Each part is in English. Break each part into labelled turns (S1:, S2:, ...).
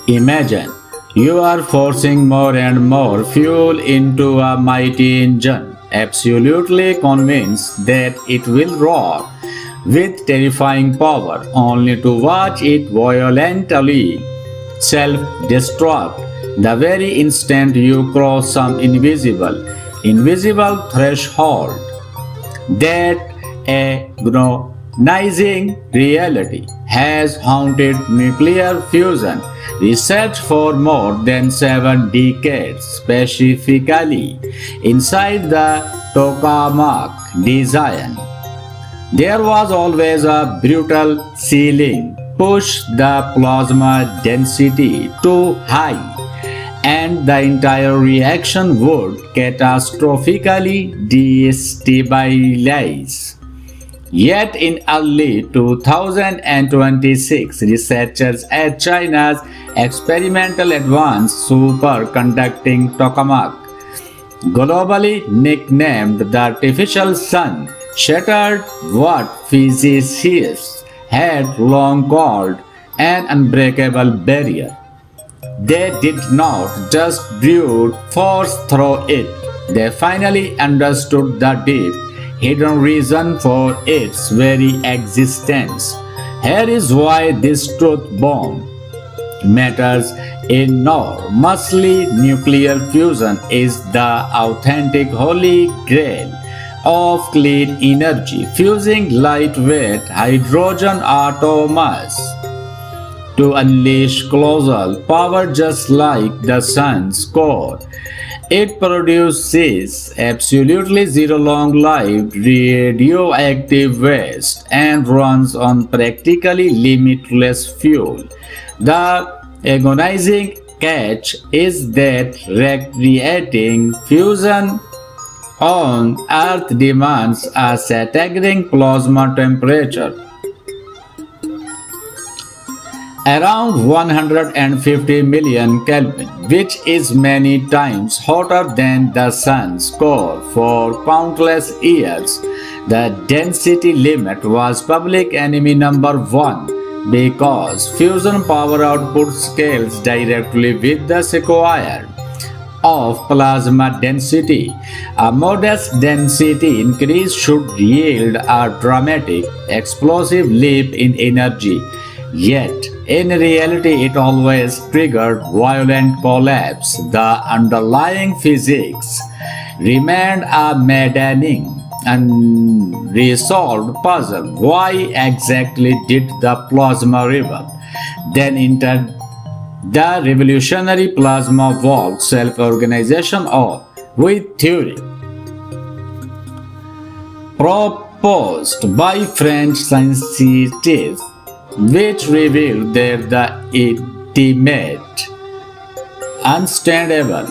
S1: Imagine you are forcing more and more fuel into a mighty engine, absolutely convinced that it will roar with terrifying power, only to watch it violently self destruct the very instant you cross some invisible threshold. That agonizing reality has haunted nuclear fusion research for more than 7 decades, specifically inside the tokamak design. There was always a brutal ceiling, push the plasma density too high, and the entire reaction would catastrophically destabilize. Yet in early 2026, researchers at China's experimental advanced superconducting tokamak, globally nicknamed the artificial sun, shattered what physicists had long called an unbreakable barrier. They did not just brute force through it, they finally understood the deep, hidden reason for its very existence. Here is why this truth bomb matters enormously. Nuclear fusion is the authentic holy grail of clean energy, fusing lightweight hydrogen atoms to unleash colossal power just like the sun's core. It produces absolutely zero long-lived radioactive waste and runs on practically limitless fuel. The agonizing catch is that recreating fusion on Earth demands a staggering plasma temperature around 150 million Kelvin, which is many times hotter than the sun's core. For countless years, the density limit was public enemy number one because fusion power output scales directly with the square of plasma density. A modest density increase should yield a dramatic, explosive leap in energy. Yet, in reality, it always triggered violent collapse. The underlying physics remained a maddening, unresolved puzzle. Why exactly did the plasma rebel then enter the revolutionary plasma vault self-organization or with theory proposed by French scientists, which revealed that the intimate, unstandable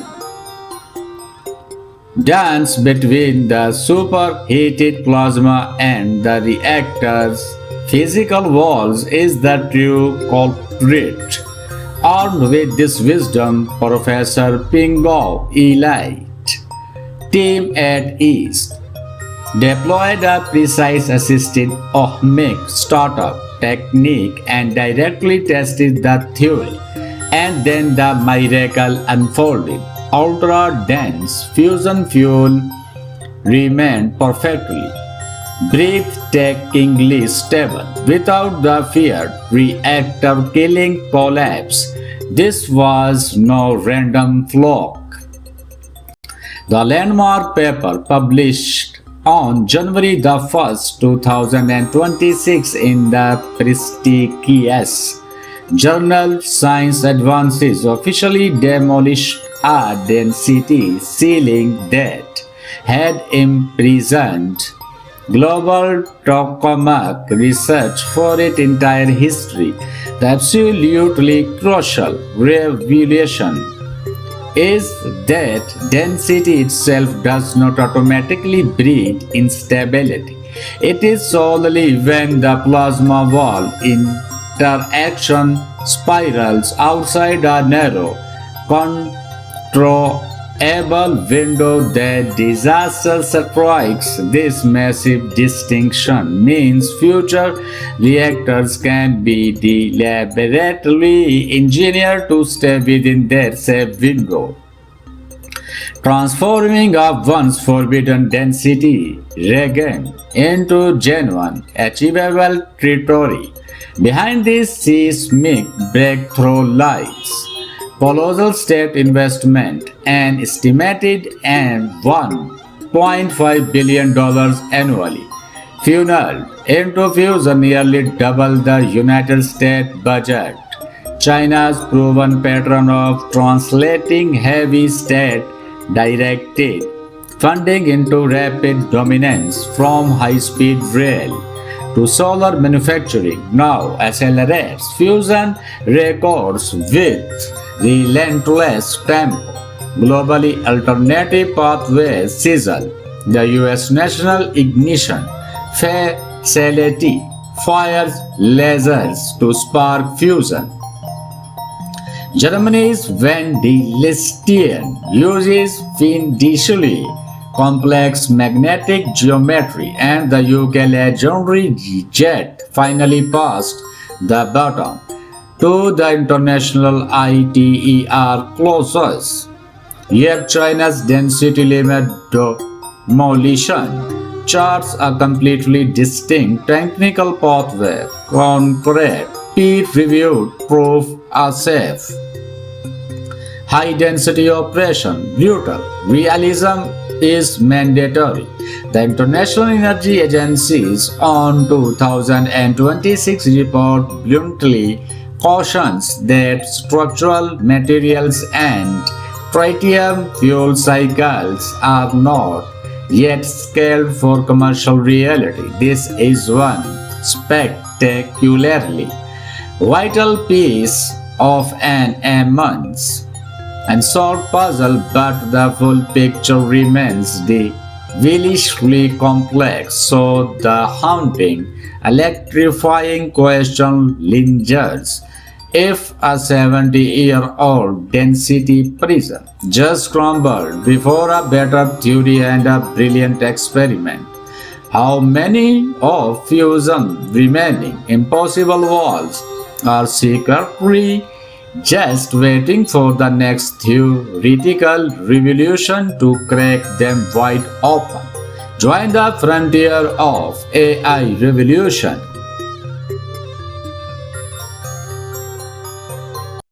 S1: dance between the superheated plasma and the reactor's physical walls is the true culprit. Armed with this wisdom, Professor Pingo elite team at East deployed a precise assisted ohmic startup technique and directly tested the theory. And then the miracle unfolded. Ultra-dense fusion fuel remained perfectly, breathtakingly stable, without the feared reactor-killing collapse. This was no random fluke. The landmark paper published on January the 1st, 2026 in the prestigious journal Science Advances officially demolished a density ceiling that had imprisoned global tokamak research for its entire history. The absolutely crucial revelation is that density itself does not automatically breed instability. It is solely when the plasma wall interaction spirals outside a narrow window that disaster strikes. This massive distinction means future reactors can be deliberately engineered to stay within their safe window, transforming a once forbidden density region into genuine, achievable territory. Behind this seismic breakthrough lies colossal state investment and estimated at $1.5 billion annually, funneled into fusion nearly double the United States budget. China's proven pattern of translating heavy state directed funding into rapid dominance from high-speed rail to solar manufacturing now accelerates fusion records with relentless tempo. Globally, alternative pathways sizzle. The U.S. National Ignition Facility fires lasers to spark fusion. Germany's Wendelstein uses fiendishly complex magnetic geometry, and the UK legendary jet finally passed the baton to the international ITER closest. Yet China's density limit demolition charts a completely distinct technical pathway, concrete, peer-reviewed proof are safe. High density operation, brutal. Realism is mandatory. The International Energy Agency's on 2026 report bluntly cautions that structural materials and tritium fuel cycles are not yet scaled for commercial reality. This is one spectacularly vital piece of an immense and solved puzzle, but the full picture remains devilishly complex. So the haunting, electrifying question lingers. If a 70-year-old density prison just crumbled before a better theory and a brilliant experiment, how many of fusion's remaining impossible walls are secretly just waiting for the next theoretical revolution to crack them wide open? Join the frontier of AI revolution.